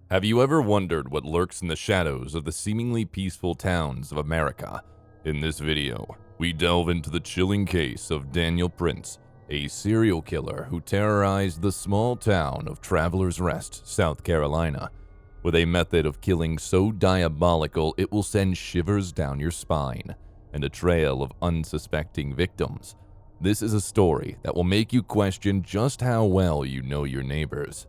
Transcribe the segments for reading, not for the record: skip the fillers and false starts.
Have you ever wondered what lurks in the shadows of the seemingly peaceful towns of America? In this video, we delve into the chilling case of Daniel Printz, a serial killer who terrorized the small town of Travelers Rest, South Carolina, with a method of killing so diabolical it will send shivers down your spine, and a trail of unsuspecting victims. This is a story that will make you question just how well you know your neighbors.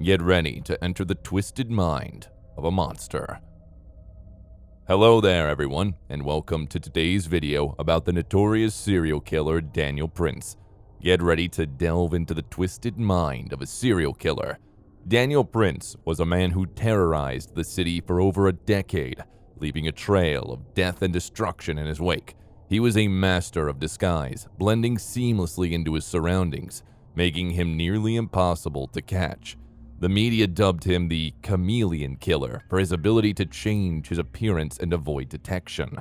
Get ready to enter the twisted mind of a monster. Hello there everyone, and welcome to today's video about the notorious serial killer Daniel Printz. Get ready to delve into the twisted mind of a serial killer. Daniel Printz was a man who terrorized the city for over a decade, leaving a trail of death and destruction in his wake. He was a master of disguise, blending seamlessly into his surroundings, making him nearly impossible to catch. The media dubbed him the chameleon killer for his ability to change his appearance and avoid detection.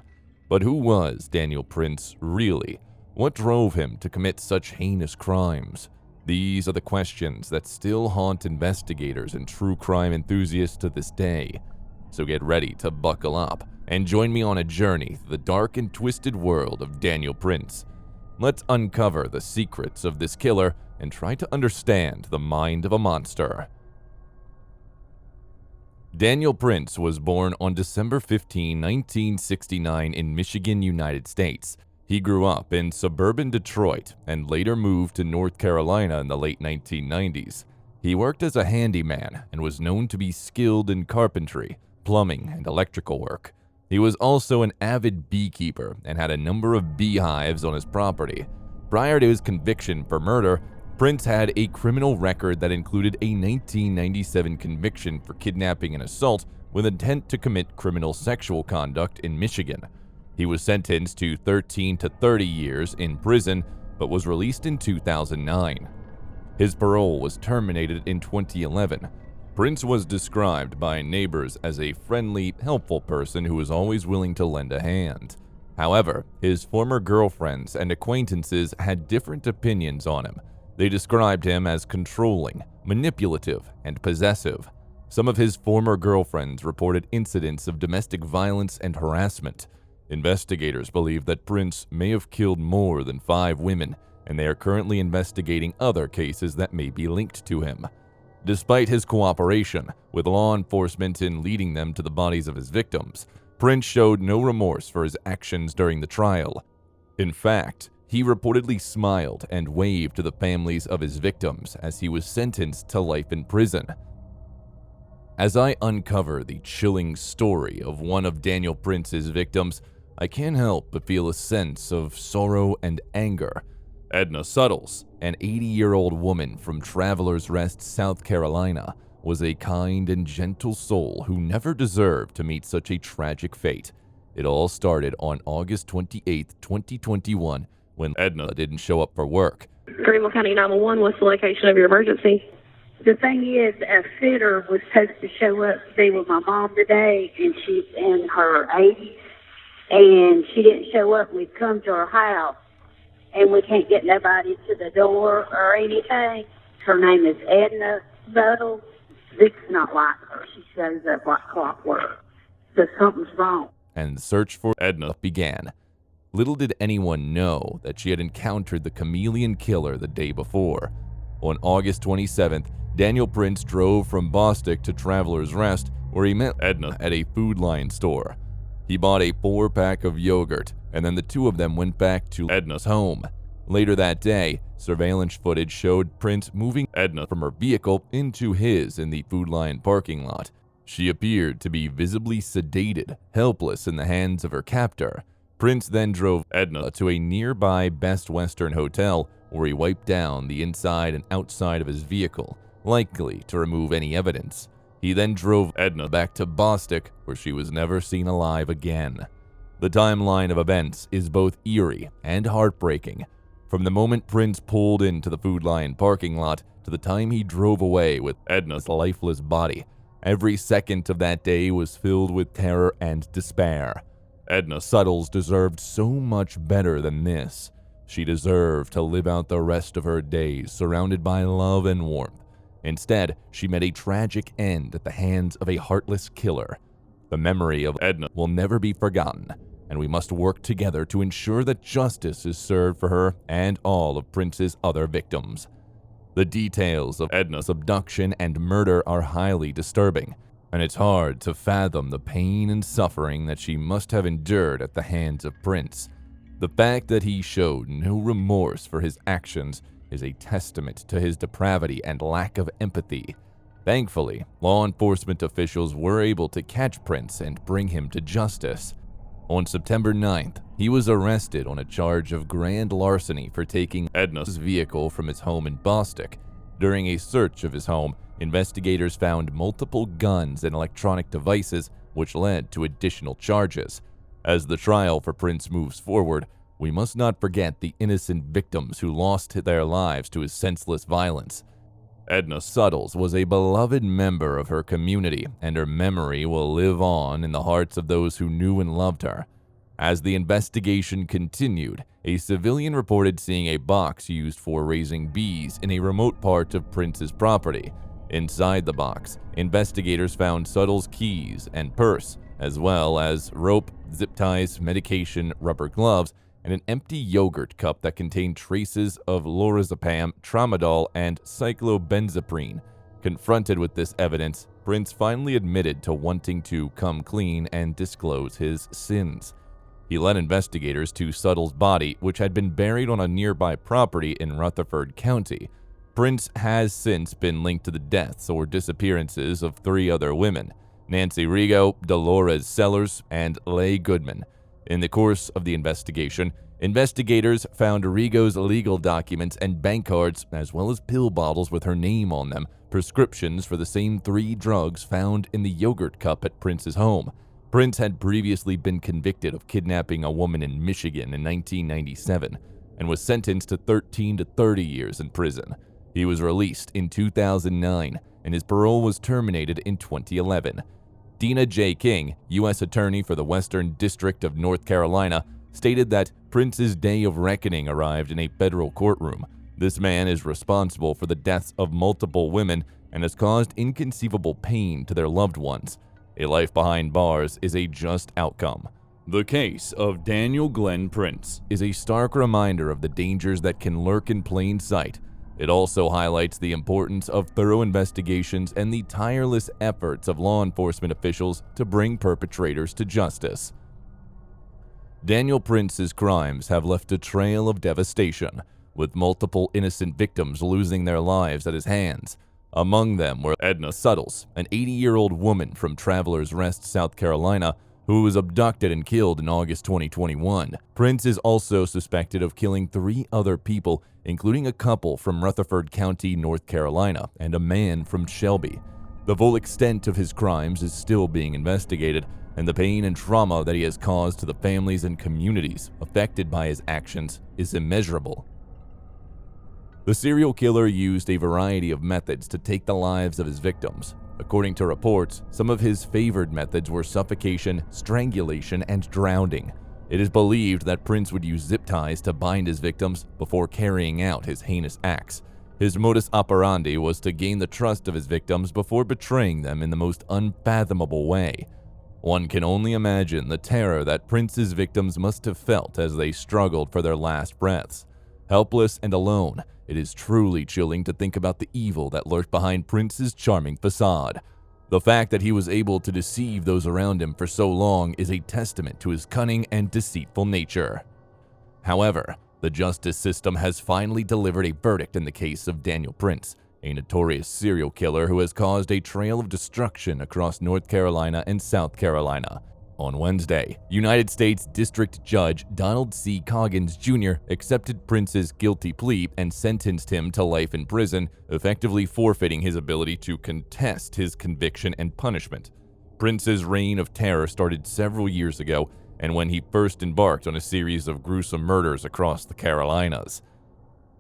But who was Daniel Printz really? What drove him to commit such heinous crimes? These are the questions that still haunt investigators and true crime enthusiasts to this day. So get ready to buckle up and join me on a journey through the dark and twisted world of Daniel Printz. Let's uncover the secrets of this killer and try to understand the mind of a monster. Daniel Printz was born on December 15, 1969 in Michigan, United States. He grew up in suburban Detroit and later moved to North Carolina in the late 1990s. He worked as a handyman and was known to be skilled in carpentry, plumbing, and electrical work. He was also an avid beekeeper and had a number of beehives on his property. Prior to his conviction for murder, Printz had a criminal record that included a 1997 conviction for kidnapping and assault with intent to commit criminal sexual conduct in Michigan. He was sentenced to 13 to 30 years in prison, but was released in 2009. His parole was terminated in 2011. Printz was described by neighbors as a friendly, helpful person who was always willing to lend a hand. However, his former girlfriends and acquaintances had different opinions on him. They described him as controlling, manipulative, and possessive. Some of his former girlfriends reported incidents of domestic violence and harassment. Investigators believe that Printz may have killed more than 5 women, and they are currently investigating other cases that may be linked to him. Despite his cooperation with law enforcement in leading them to the bodies of his victims, Printz showed no remorse for his actions during the trial. In fact, he reportedly smiled and waved to the families of his victims as he was sentenced to life in prison. As I uncover the chilling story of one of Daniel Printz's victims, I can't help but feel a sense of sorrow and anger. Edna, an 80-year-old woman from Travelers Rest, South Carolina, was a kind and gentle soul who never deserved to meet such a tragic fate. It all started on August 28, 2021, when Edna didn't show up for work. Greenville County 911, what's the location of your emergency? The thing is, a fitter was supposed to show up to be with my mom today, and she's in her 80s, and she didn't show up. We've come to her house, and we can't get nobody to the door or anything. Her name is Edna, but it's not like her. She shows up like clockwork, so something's wrong. And the search for Edna began. Little did anyone know that she had encountered the chameleon killer the day before. On August 27th, Daniel Printz drove from Bostic to Travelers Rest, where he met Edna at a Food Lion store. He bought a 4-pack of yogurt, and then the two of them went back to Edna's home. Later that day, surveillance footage showed Printz moving Edna from her vehicle into his in the Food Lion parking lot. She appeared to be visibly sedated, helpless in the hands of her captor. Printz then drove Edna to a nearby Best Western hotel where he wiped down the inside and outside of his vehicle, likely to remove any evidence. He then drove Edna back to Bostic, where she was never seen alive again. The timeline of events is both eerie and heartbreaking. From the moment Printz pulled into the Food Lion parking lot to the time he drove away with Edna's lifeless body, every second of that day was filled with terror and despair. Edna deserved so much better than this. She deserved to live out the rest of her days surrounded by love and warmth. Instead, she met a tragic end at the hands of a heartless killer. The memory of Edna will never be forgotten, and we must work together to ensure that justice is served for her and all of Printz's other victims. The details of Edna's abduction and murder are highly disturbing, and it's hard to fathom the pain and suffering that she must have endured at the hands of Printz. The fact that he showed no remorse for his actions is a testament to his depravity and lack of empathy. Thankfully, law enforcement officials were able to catch Printz and bring him to justice. On September 9th, he was arrested on a charge of grand larceny for taking Edna's vehicle from his home in Bostick. During a search of his home, investigators found multiple guns and electronic devices, which led to additional charges. As the trial for Printz moves forward, we must not forget the innocent victims who lost their lives to his senseless violence. Edna Suttles was a beloved member of her community, and her memory will live on in the hearts of those who knew and loved her. As the investigation continued, a civilian reported seeing a box used for raising bees in a remote part of Printz's property. Inside the box, investigators found Suttles' keys and purse, as well as rope, zip ties, medication, rubber gloves, and an empty yogurt cup that contained traces of lorazepam, tramadol, and cyclobenzaprine. Confronted with this evidence, Printz finally admitted to wanting to come clean and disclose his sins. He led investigators to Suttles' body, which had been buried on a nearby property in Rutherford County. Printz has since been linked to the deaths or disappearances of 3 other women: Nancy Rigo, Dolores Sellers, and Leigh Goodman. In the course of the investigation, investigators found Rigo's legal documents and bank cards, as well as pill bottles with her name on them, prescriptions for the same 3 drugs found in the yogurt cup at Printz's home. Printz had previously been convicted of kidnapping a woman in Michigan in 1997 and was sentenced to 13 to 30 years in prison. He was released in 2009, and his parole was terminated in 2011. Dina J. King, U.S. Attorney for the Western District of North Carolina, stated that Printz's day of reckoning arrived in a federal courtroom. This man is responsible for the deaths of multiple women and has caused inconceivable pain to their loved ones. A life behind bars is a just outcome. The case of Daniel Glenn Printz is a stark reminder of the dangers that can lurk in plain sight. It also highlights the importance of thorough investigations and the tireless efforts of law enforcement officials to bring perpetrators to justice. Daniel Printz's crimes have left a trail of devastation, with multiple innocent victims losing their lives at his hands. Among them were Edna Suttles, an 80-year-old woman from Travelers Rest, South Carolina, who was abducted and killed in August 2021. Printz is also suspected of killing 3 other people, including a couple from Rutherford County, North Carolina, and a man from Shelby. The full extent of his crimes is still being investigated, and the pain and trauma that he has caused to the families and communities affected by his actions is immeasurable. The serial killer used a variety of methods to take the lives of his victims. According to reports, some of his favored methods were suffocation, strangulation, and drowning. It is believed that Printz would use zip ties to bind his victims before carrying out his heinous acts. His modus operandi was to gain the trust of his victims before betraying them in the most unfathomable way. One can only imagine the terror that Printz's victims must have felt as they struggled for their last breaths. Helpless and alone, it is truly chilling to think about the evil that lurked behind Printz's charming facade. The fact that he was able to deceive those around him for so long is a testament to his cunning and deceitful nature. However, the justice system has finally delivered a verdict in the case of Daniel Printz, a notorious serial killer who has caused a trail of destruction across North Carolina and South Carolina. On Wednesday, United States District Judge Donald C. Coggins Jr. accepted Printz's guilty plea and sentenced him to life in prison, effectively forfeiting his ability to contest his conviction and punishment. Printz's reign of terror started several years ago, and when he first embarked on a series of gruesome murders across the Carolinas.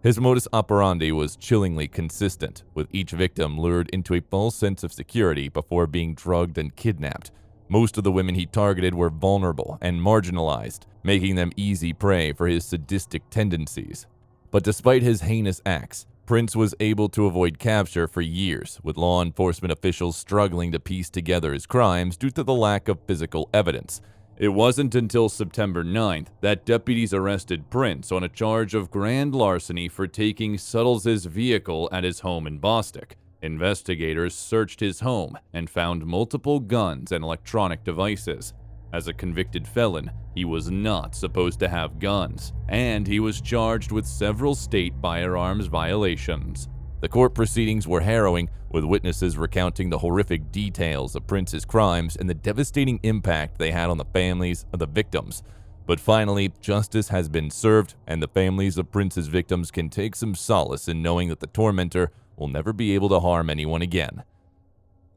His modus operandi was chillingly consistent, with each victim lured into a false sense of security before being drugged and kidnapped. Most of the women he targeted were vulnerable and marginalized, making them easy prey for his sadistic tendencies. But despite his heinous acts, Printz was able to avoid capture for years, with law enforcement officials struggling to piece together his crimes due to the lack of physical evidence. It wasn't until September 9th that deputies arrested Printz on a charge of grand larceny for taking Suttles' vehicle at his home in Bostick. Investigators searched his home and found multiple guns and electronic devices. As a convicted felon, he was not supposed to have guns, and he was charged with several state firearms violations. The court proceedings were harrowing, with witnesses recounting the horrific details of Printz's crimes and the devastating impact they had on the families of the victims. But finally, justice has been served, and the families of Printz's victims can take some solace in knowing that the tormentor will never be able to harm anyone again.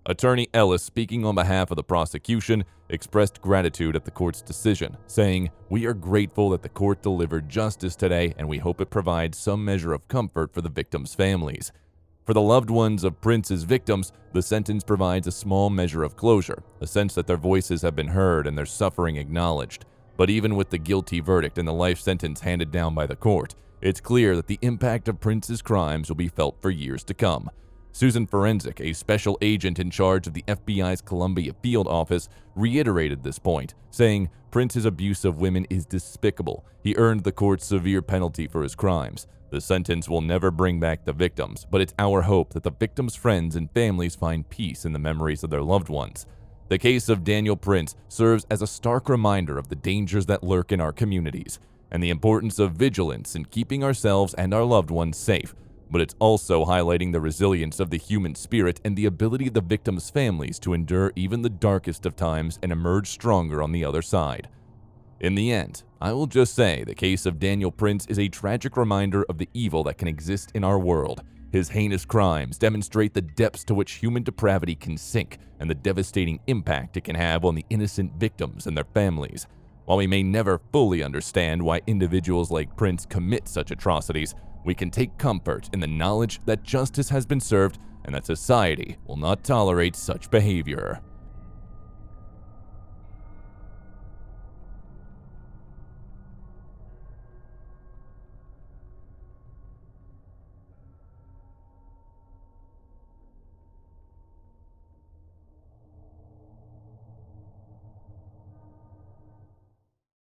Attorney Ellis, speaking on behalf of the prosecution, expressed gratitude at the court's decision, saying, "We are grateful that the court delivered justice today, and we hope it provides some measure of comfort for the victims' families. For the loved ones of Printz's victims, the sentence provides a small measure of closure, a sense that their voices have been heard and their suffering acknowledged. But even with the guilty verdict and the life sentence handed down by the court, it's clear that the impact of Printz's crimes will be felt for years to come." Susan Forensic, a special agent in charge of the FBI's Columbia Field Office, reiterated this point, saying, "Printz's abuse of women is despicable. He earned the court's severe penalty for his crimes. The sentence will never bring back the victims, but it's our hope that the victims' friends and families find peace in the memories of their loved ones." The case of Daniel Printz serves as a stark reminder of the dangers that lurk in our communities and the importance of vigilance in keeping ourselves and our loved ones safe. But it's also highlighting the resilience of the human spirit and the ability of the victims' families to endure even the darkest of times and emerge stronger on the other side. In the end, I will just say the case of Daniel Printz is a tragic reminder of the evil that can exist in our world. His heinous crimes demonstrate the depths to which human depravity can sink and the devastating impact it can have on the innocent victims and their families. While we may never fully understand why individuals like Printz commit such atrocities, we can take comfort in the knowledge that justice has been served and that society will not tolerate such behavior.